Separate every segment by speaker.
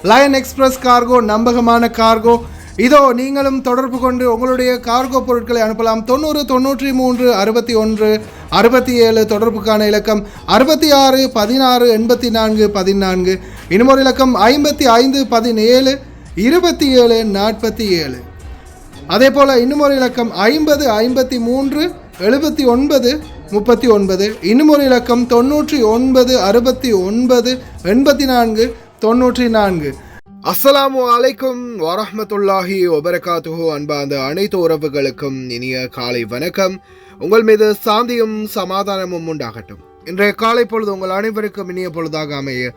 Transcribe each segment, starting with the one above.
Speaker 1: Line express cargo நம்பகமான cargo. இதோ நீங்களும் தொடர்பு கொண்டு உங்களுடைய கார்கோ பொருட்களை அனுப்பலாம். 90 93 61 67 தொடர்புக்கான இலக்கம் 66 16 84 14. இன்னொரு இலக்கம் 55 17 27 47. அதே போல் இன்னுமொரு இலக்கம் 50 53 79 39. இன்னுமொரு இலக்கம் 99 69 84 94. அஸ்ஸலாமு அலைக்கும் வரஹ்மத்துல்லாஹி வபரகாத்துஹு. அன்பார்ந்த அனைத்து உறவுகளுக்கும் இனிய காலை வணக்கம். உங்கள் மீது சாந்தியும் சமாதானமும் உண்டாகட்டும். இன்றைய காலை பொழுது உங்கள் அனைவருக்கும் இனிய பொழுதாக அமைய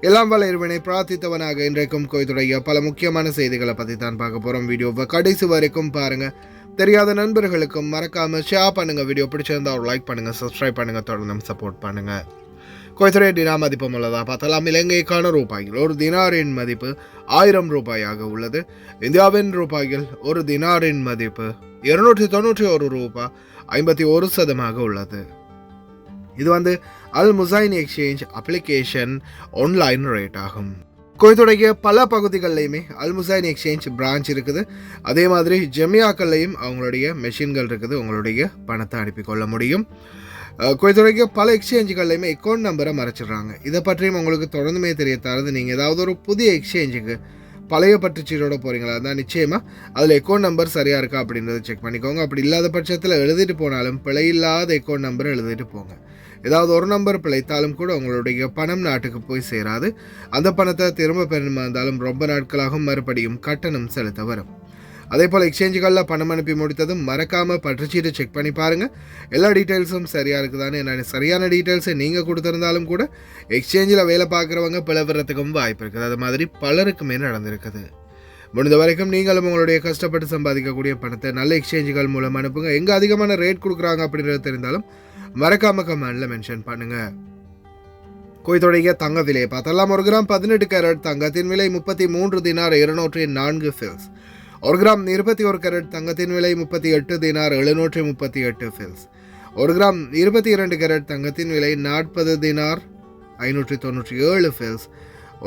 Speaker 1: எல்லாம் வல்ல இறைவனை பிரார்த்தித்தவனாக இன்றைக்கும் கோயத்துடைய பல முக்கியமான செய்திகளை பற்றி தான் பார்க்க போகிறோம். வீடியோவை கடைசி வரைக்கும் பாருங்கள். தெரியாத நண்பர்களுக்கும் மறக்காமல் ஷேர் பண்ணுங்கள். வீடியோ பிடிச்சிருந்தால் ஒரு லைக் பண்ணுங்கள், சப்ஸ்கிரைப் பண்ணுங்கள், தொடர்ந்து சப்போர்ட் பண்ணுங்கள். கோயத்துடைய டினா மதிப்பு உள்ளதாக பார்த்தாலாம். இலங்கைக்கான ரூபாயில் ஒரு தினாரின் மதிப்பு 1000 ரூபாயாக உள்ளது. இந்தியாவின் ரூபாயில் ஒரு தினாரின் மதிப்பு 291 ரூபாய் 51% உள்ளது. இது அல் முசைன் எக்ஸ்சேஞ்ச் அப்ளிகேஷன் ஆன்லைன் ரேட் ஆகும். கோயத்துடைய பல பகுதிகளிலையுமே அல் முசைன் எக்ஸ்சேஞ்ச் பிரான்ச் இருக்குது. அதே மாதிரி ஜெமியாக்கள்லையும் அவங்களுடைய மெஷின்கள் இருக்குது. உங்களுடைய பணத்தை அனுப்பிக்கொள்ள முடியும். கோயத்துடைய பல எக்ஸ்சேஞ்சுகள்லையுமே அக்கௌண்ட் நம்பரை மறைச்சிடுறாங்க. இதை பற்றியும் உங்களுக்கு தொடர்ந்துமே தெரிய தரது. நீங்கள் ஏதாவது ஒரு புதிய எக்ஸ்சேஞ்சுக்கு பழைய பற்றுச்சீட்டோட போகிறீங்களா இருந்தால் நிச்சயமாக அதில் அக்கௌண்ட் நம்பர் சரியாக இருக்கா அப்படின்றத செக் பண்ணிக்கோங்க. அப்படி இல்லாத பட்சத்தில் எழுதிட்டு போனாலும் பிழை இல்லாத அக்கௌண்ட் நம்பரை எழுதிட்டு போங்க. ஏதாவது ஒரு நம்பர் பிழைத்தாலும் கூட உங்களுடைய பணம் நாட்டுக்கு போய் சேராது. அந்த பணத்தை திரும்ப பெறணுமா இருந்தாலும் ரொம்ப நாட்களாகவும் மறுபடியும் கட்டணம் செலுத்த வரும். அதே போல் எக்ஸ்சேஞ்சுகளில் பணம் அனுப்பி முடித்ததும் மறக்காமல் பற்றுச்சீட்டு செக் பண்ணி பாருங்கள். எல்லா டீட்டெயில்ஸும் சரியாக இருக்குதானே. என்ன சரியான டீட்டெயில்ஸை நீங்கள் கொடுத்துருந்தாலும் கூட எக்ஸ்சேஞ்சில் வேலை பார்க்குறவங்க பிளவுறதுக்கும் வாய்ப்பு இருக்குது. அது மாதிரி பலருக்குமே நடந்திருக்குது. முடிந்த வரைக்கும் நீங்களும் உங்களுடைய கஷ்டப்பட்டு சம்பாதிக்கக்கூடிய பணத்தை நல்ல எக்ஸ்சேஞ்சுகள் மூலம் அனுப்புங்க. எங்கே அதிகமான ரேட் கொடுக்குறாங்க அப்படின்றது தெரிந்தாலும் மறக்காம கமெண்டில் மென்ஷன் பண்ணுங்கள். கோயத்துடைய தங்க விலையை பார்த்தெல்லாம் 1 கிராம் 18 கேரட் தங்கத்தின் விலை 33 தினார் 204 ஃபில்ஸ். 1 கிராம் 21 கேரட் தங்கத்தின் விலை 38 தினார் 738 ஃபில்ஸ். 1 கிராம் 22 கேரட் தங்கத்தின் விலை 40 தினார் 597 ஃபில்ஸ்.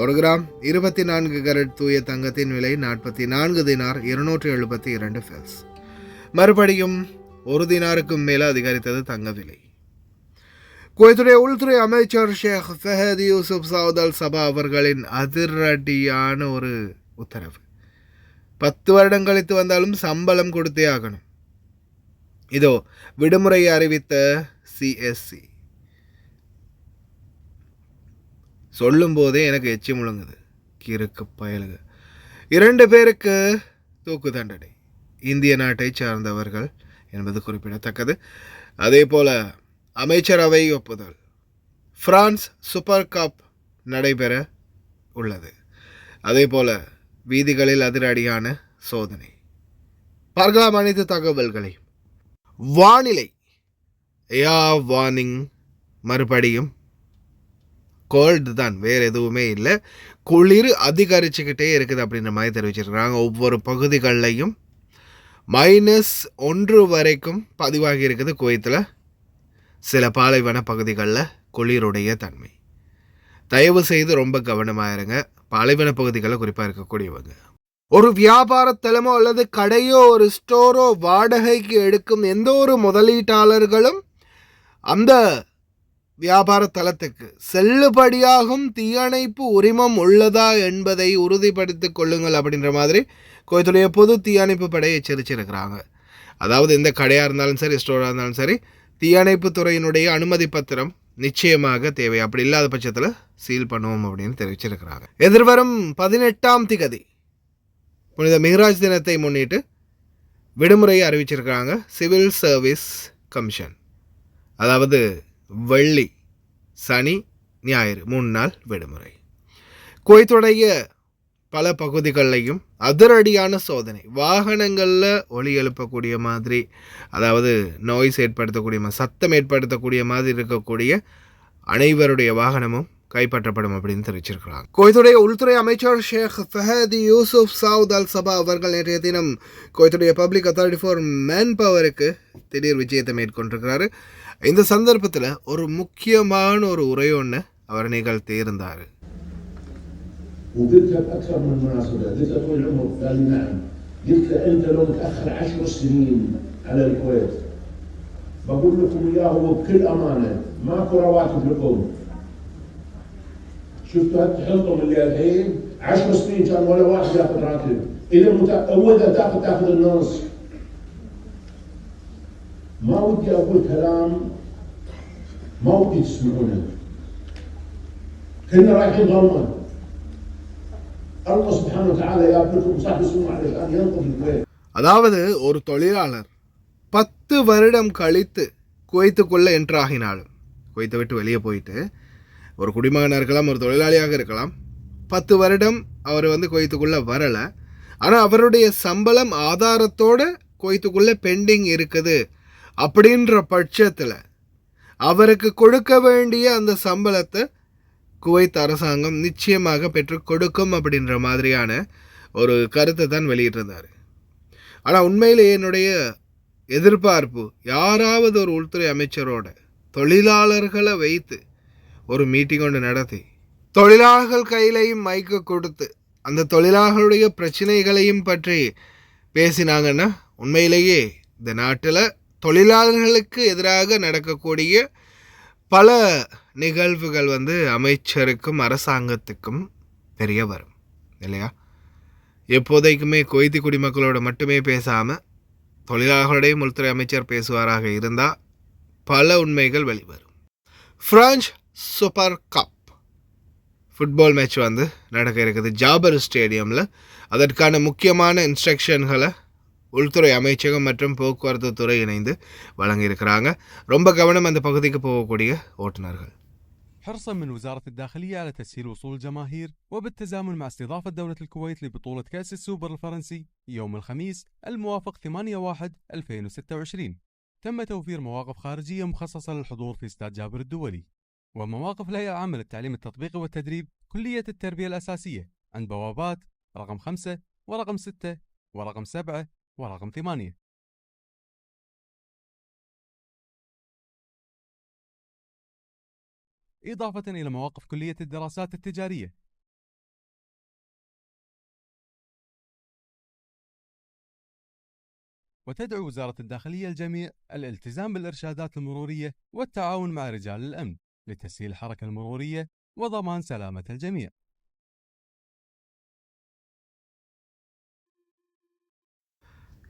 Speaker 1: 1 கிராம் 24 கேரட் தூய தங்கத்தின் விலை 44 தினார் 272 ஃபில்ஸ். மறுபடியும் 1 தினாருக்கும் மேலே அதிகரித்தது தங்க விலை. குவைத்துடைய உள்துறை அமைச்சர் ஷேக் ஃபஹத் யூசுப் சவுத் அல் சபா அவர்களின் அதிரடியான ஒரு உத்தரவு. 10 வருடம் கழித்து வந்தாலும் சம்பளம் கொடுத்தே ஆகணும். இதோ விடுமுறையை அறிவித்த சிஎஸ்சி. சொல்லும் போதே எனக்கு எச்சி முழுங்குது. கிறுக்கு பயலுக. 2 பேருக்கு தூக்கு தண்டனை. இந்திய நாட்டை சார்ந்தவர்கள் என்பது குறிப்பிடத்தக்கது. அதே போல அமைச்சரவை ஒப்புதல். பிரான்ஸ் சூப்பர் கப் நடைபெற உள்ளது. அதே போல வீதிகளில் அதிரடியான சோதனை. பார்க்கலாம் அனைத்து தகவல்களையும். வானிலை ஏர் வார்னிங் மறுபடியும் கோல்டு தான், வேறு எதுவுமே இல்லை. குளிர் அதிகரிச்சுக்கிட்டே இருக்குது அப்படின்ற மாதிரி தெரிவிச்சிருக்கிறாங்க. ஒவ்வொரு பகுதிகளிலையும் -1 வரைக்கும் பதிவாகி இருக்குது. குவைத்தில் சில பாலைவன பகுதிகளில் குளிருடைய தன்மை. தயவு செய்து ரொம்ப கவனமாக இருங்க. பாலைவன பகுதிகளில் குறிப்பாக இருக்கக்கூடியவங்க. ஒரு வியாபார தலமோ அல்லது கடையோ ஒரு ஸ்டோரோ வாடகைக்கு எடுக்கும் எந்த ஒரு முதலீட்டாளர்களும் அந்த வியாபார தலத்துக்கு செல்லுபடியாகும் தீயணைப்பு உரிமம் உள்ளதா என்பதை உறுதிப்படுத்திக் கொள்ளுங்கள் அப்படின்ற மாதிரி கோயத்துடைய பொது தீயணைப்பு படை எச்சரிச்சிருக்கிறாங்க. அதாவது எந்த கடையாக இருந்தாலும் சரி, ஸ்டோராக இருந்தாலும் சரி, தீயணைப்பு துறையினுடைய அனுமதி பத்திரம் நிச்சயமாக தேவை. அப்படி இல்லாத பட்சத்தில் சீல் பண்ணுவோம் அப்படின்னு தெரிவிச்சிருக்கிறாங்க. எதிர்வரும் 18ஆம் திகதி புனித மிஹ்ராஜ் தினத்தை முன்னிட்டு விடுமுறையை அறிவிச்சிருக்கிறாங்க. Civil service commission. அதாவது வெள்ளி, சனி, ஞாயிறு 3 நாள் விடுமுறை. குவைத்துடைய பல பகுதிகளிலையும் அதிரடியான சோதனை. வாகனங்களில் ஒலி எழுப்பக்கூடிய மாதிரி, அதாவது நாய்ஸ் ஏற்படுத்தக்கூடிய சத்தம் ஏற்படுத்தக்கூடிய மாதிரி இருக்கக்கூடிய அனைவருடைய வாகனமும் கைப்பற்றப்படும் அப்படின்னு தெரிவிச்சிருக்கிறாங்க. குவைத்துடைய உள்துறை அமைச்சர் ஷேக் ஃபஹத் யூசுப் சவுத் அல் சபா அவர்கள் நேற்றைய தினம் குவைத்துடைய பப்ளிக் அத்தாரிட்டி ஃபார் மேன் பவருக்கு திடீர் விஜயத்தை மேற்கொண்டிருக்கிறாரு. இந்த சந்தர்ப்பத்தில் ஒரு முக்கியமான ஒரு உரை ஒன்று அவர் நிகழ்த்தி இருந்தார்.
Speaker 2: وقلت لك اكثر من مناسبه، قلت له طويل العمر، قال لي نعم. قلت له انت لو متاخر 10 سنين على الكويت بقول لكم اياه وبكل امانه ماكو رواتب لكم. شفتوا هالتحطم اللي الحين 10 سنين كان ولا واحد ياخذ راتب، اذا تاخذ النص. ما ودي اقول كلام ما ودي تسمعونه. كنا رايحين ظلمه. الله سبحانه وتعالى ياكلكم صح بسموا عليه الان ينقذ الكويت.
Speaker 1: அதாவது ஒரு தொழிலாளர் 10 வருடம் கழித்து குவைத்துக்குள்ளே என்ட்ராகினாலும், குவைத்தை விட்டு வெளியே போயிட்டு ஒரு குடிமகனாக இருக்கலாம், ஒரு தொழிலாளியாக இருக்கலாம், 10 வருடம் அவர் குவைத்துக்குள்ளே வரலை, ஆனால் அவருடைய சம்பளம் ஆதாரத்தோடு குவைத்துக்குள்ளே பெண்டிங் இருக்குது அப்படின்ற பட்சத்தில் அவருக்கு கொடுக்க வேண்டிய அந்த சம்பளத்தை குவைத் அரசாங்கம் நிச்சயமாக பெற்று கொடுக்கும் அப்படின்ற மாதிரியான ஒரு கருத்தை தான் வெளியிட்டிருந்தார். ஆனால் உண்மையிலே என்னுடைய எதிர்பார்ப்பு, யாராவது ஒரு உள்துறை அமைச்சரோட தொழிலாளர்களை வைத்து ஒரு மீட்டிங் ஒன்று நடத்தி தொழிலாளர்கள் கையிலையும் மைக்க கொடுத்து அந்த தொழிலாளர்களுடைய பிரச்சனைகளையும் பற்றி பேசினாங்கன்னா உண்மையிலேயே இந்த நாட்டில் தொழிலாளர்களுக்கு எதிராக நடக்கக்கூடிய பல நிகழ்வுகள் அமைச்சருக்கும் அரசாங்கத்துக்கும் தெரிய வரும் இல்லையா? எப்போதைக்குமே குவைத்தி குடிமக்களோட மட்டுமே பேசாமல் தொழிலாளர்களுடைய உள்துறை அமைச்சர் பேசுவாராக இருந்தால் பல உண்மைகள் வெளிவரும். France super cup football match நடக்க இருக்குது ஜாபர் ஸ்டேடியமில். அதற்கான முக்கியமான இன்ஸ்ட்ரக்ஷன்களை உள்துறை அமைச்சகம் மற்றும் போக்குவரத்து துறை இணைந்து வழங்கியிருக்கிறாங்க. ரொம்ப கவனம் அந்த பகுதிக்கு போகக்கூடிய ஓட்டுநர்கள்.
Speaker 3: حرصا من وزارة الداخلية على تسهيل وصول الجماهير وبالتزامن مع استضافة دولة الكويت لبطولة كأس السوبر الفرنسي يوم الخميس الموافق 8/1/2026 تم توفير مواقف خارجية مخصصة للحضور في استاد جابر الدولي، ومواقف الهيئة العامة للتعليم التطبيقي والتدريب كلية التربية الأساسية عند بوابات رقم 5 ورقم 6 ورقم 7 ورقم 8. إضافة إلى مواقف كلية الدراسات التجارية. وتدعو وزارة الداخلية الجميع الالتزام بالإرشادات المرورية والتعاون مع رجال الأمن لتسهيل الحركة المرورية وضمان سلامة الجميع.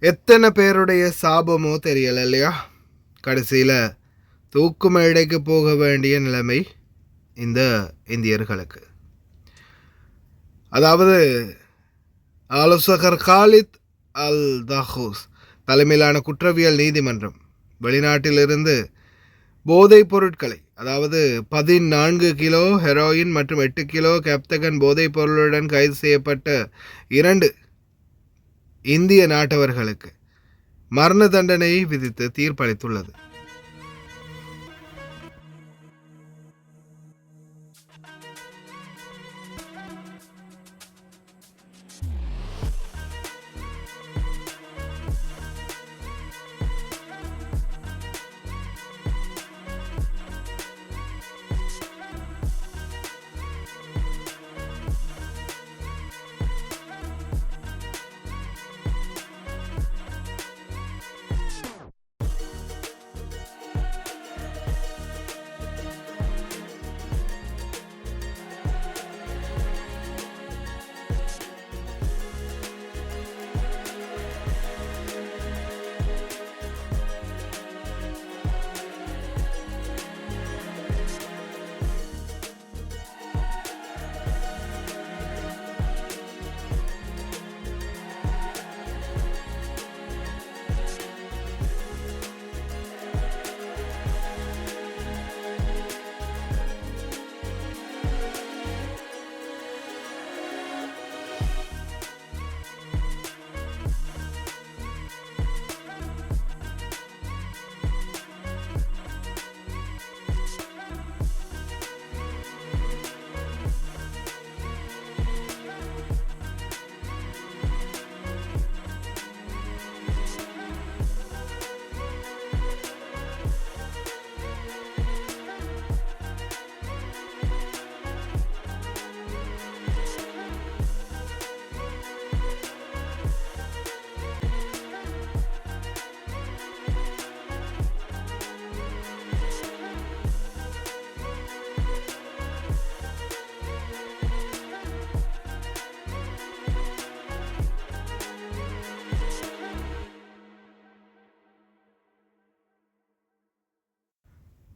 Speaker 1: எத்தனை பேருடைய சாபமோ தெரியல இல்லையா? கடைசியில் தூக்கு மேடைக்கு போக வேண்டிய நிலைமை இந்த இந்தியர்களுக்கு. அதாவது ஆலோசகர் காலித் அல் தஹூஸ் தலைமையிலான குற்றவியல் நீதிமன்றம் வெளிநாட்டிலிருந்து போதைப் பொருட்களை, அதாவது 14 கிலோ ஹெரோயின் மற்றும் 8 கிலோ கேப்தகன் போதைப் பொருளுடன் கைது செய்யப்பட்ட 2 இந்திய நாட்டவர்களுக்கு மரண தண்டனையை விதித்து தீர்ப்பளித்துள்ளது.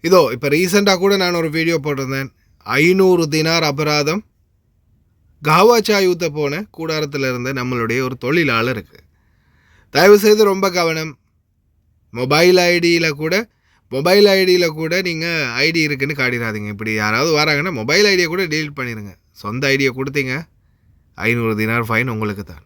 Speaker 1: இதோ இப்போ ரீசெண்டாக கூட நான் ஒரு வீடியோ போட்டிருந்தேன். 500 தினார் அபராதம் காவா சாய் ஊற்ற போன கூடாரத்தில் இருந்த நம்மளுடைய ஒரு தொழிலாளருக்கு. தயவுசெய்து ரொம்ப கவனம். மொபைல் ஐடியில் கூட நீங்கள் ஐடி இருக்குன்னு காட்டிடாதீங்க. இப்படி யாராவது வராங்கன்னா மொபைல் ஐடியை கூட டெலீட் பண்ணிடுங்க. சொந்த ஐடியை கொடுத்தீங்க 500 தினார் ஃபைன் உங்களுக்கு தான்.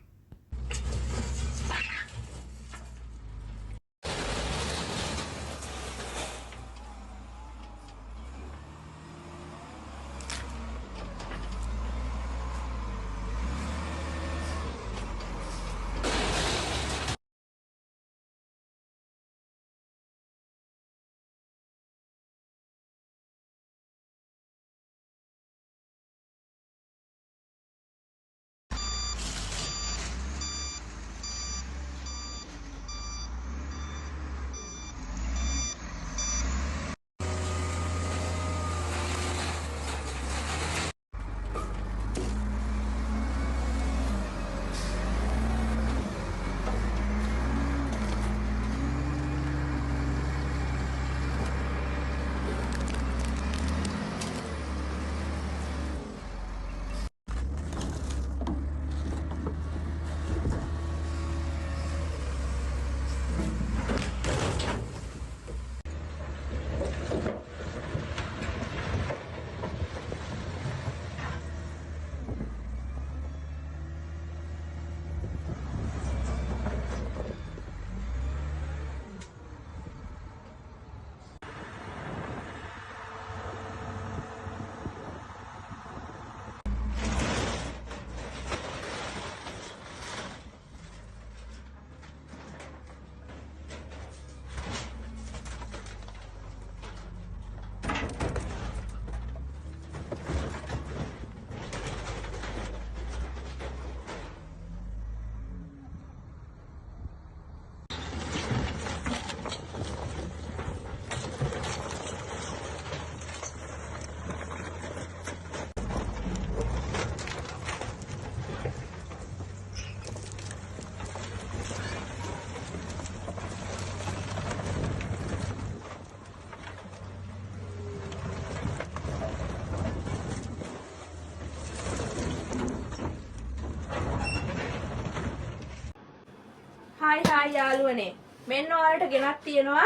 Speaker 4: හායි යාළුවනේ මෙන්න ඔයාලට ගෙනත් තියෙනවා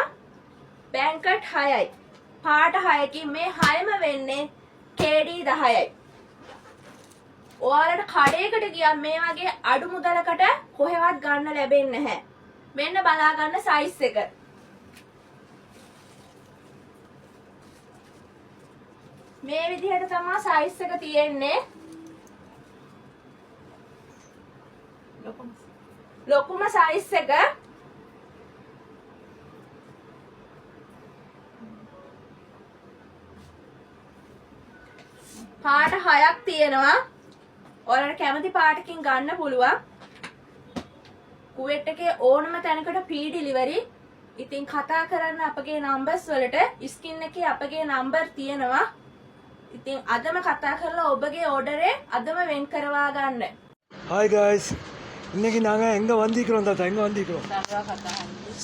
Speaker 4: බැංකට් 6යි පාට 6කින් මේ 6ම වෙන්නේ KD 10යි. ඔයාලට කඩේකට ගියම් මේ වගේ අඩු මුදලකට කොහෙවත් ගන්න ලැබෙන්නේ නැහැ. මෙන්න බලා ගන්න සයිස් එක. මේ විදිහට තමයි සයිස් එක තියෙන්නේ. ලොකුම සයිස් එක පාට 6ක් තියෙනවා. ඔයාලට කැමති පාටකින් ගන්න පුළුවන්. කුවේට් එකේ ඕනම තැනකට free delivery. ඉතින් කතා කරන්න අපගේ numbers වලට ස්ක්‍රීන් එකේ අපගේ number තියෙනවා. ඉතින් අදම කතා කරලා ඔබගේ order එක අදම වෙන් කරවා ගන්න.
Speaker 5: Hi guys. இன்னைக்கு நாங்கள் எங்கே வந்திக்கிறோம் தாத்தா? எங்கே வந்திக்கிறோம்?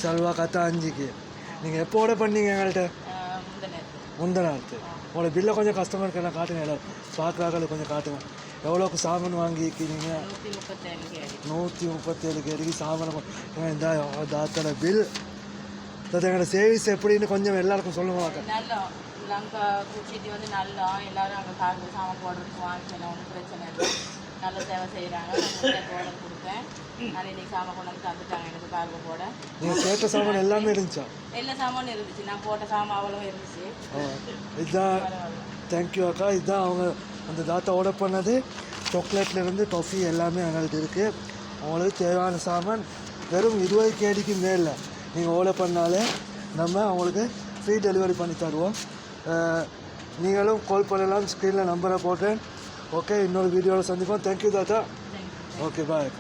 Speaker 5: சல்வா கத்தாஞ்சிக்கு. நீங்கள் எப்போ ஆர்டர் பண்ணீங்க எங்கள்கிட்ட? முந்தநாத்து. உங்களோட பில்லை கொஞ்சம் கஸ்டமருக்கு எல்லாம் காட்டுங்க. எல்லாம் பார்க்குறாங்க கொஞ்சம் காட்டுங்க. எவ்வளோக்கு சாமான் வாங்கிக்கிறீங்க? 137 கேடிக்கு சாமான். இந்த தாத்தோட பில். தாத்தா எங்களோட சேவிஸ் எப்படின்னு கொஞ்சம் எல்லாருக்கும் சொல்லுவாங்க.
Speaker 6: நல்லா லங்கா பூச்சிட்டி வந்து நல்லா எல்லாரும் அங்கே கார்டு சாமான் போடுறதுக்கு வாங்கிக்கலாம். ஒன்றும் பிரச்சனை இல்லை. நல்ல சேவை செய்கிறாங்க. ஆர்டர் கொடுத்தேன். நான் இன்னைக்கு சாமான் கொண்டு வந்து தந்துட்டாங்க எனக்கு கார்டு போட.
Speaker 5: நீங்கள் கேட்ட சாமான் எல்லாமே இருந்துச்சா?
Speaker 6: எல்லா சாமானும் இருந்துச்சு. நான் போட்ட சாமான் அவ்வளோ இருந்துச்சு.
Speaker 5: இதுதான் தேங்க்யூ அக்கா. இதுதான் அவங்க அந்த தாத்தா ஆர்டர் பண்ணது. சாக்லேட்லேருந்து டொஃபி எல்லாமே எங்கள்கிட்ட இருக்குது. அவங்களுக்கு தேவையான சாமான் வெறும் 20 கேடிக்கு மேலே நீங்கள் ஆர்டர் பண்ணாலே நம்ம அவங்களுக்கு ஃப்ரீ டெலிவரி பண்ணி தருவோம். நீங்களும் கால் பண்ணலாம். ஸ்க்ரீனில் நம்பரை போட்டேன். ஓகே, இன்னொரு வீடியோவில் சந்திப்போம். தேங்க்யூ தாத்தா. ஓகே, பாய்.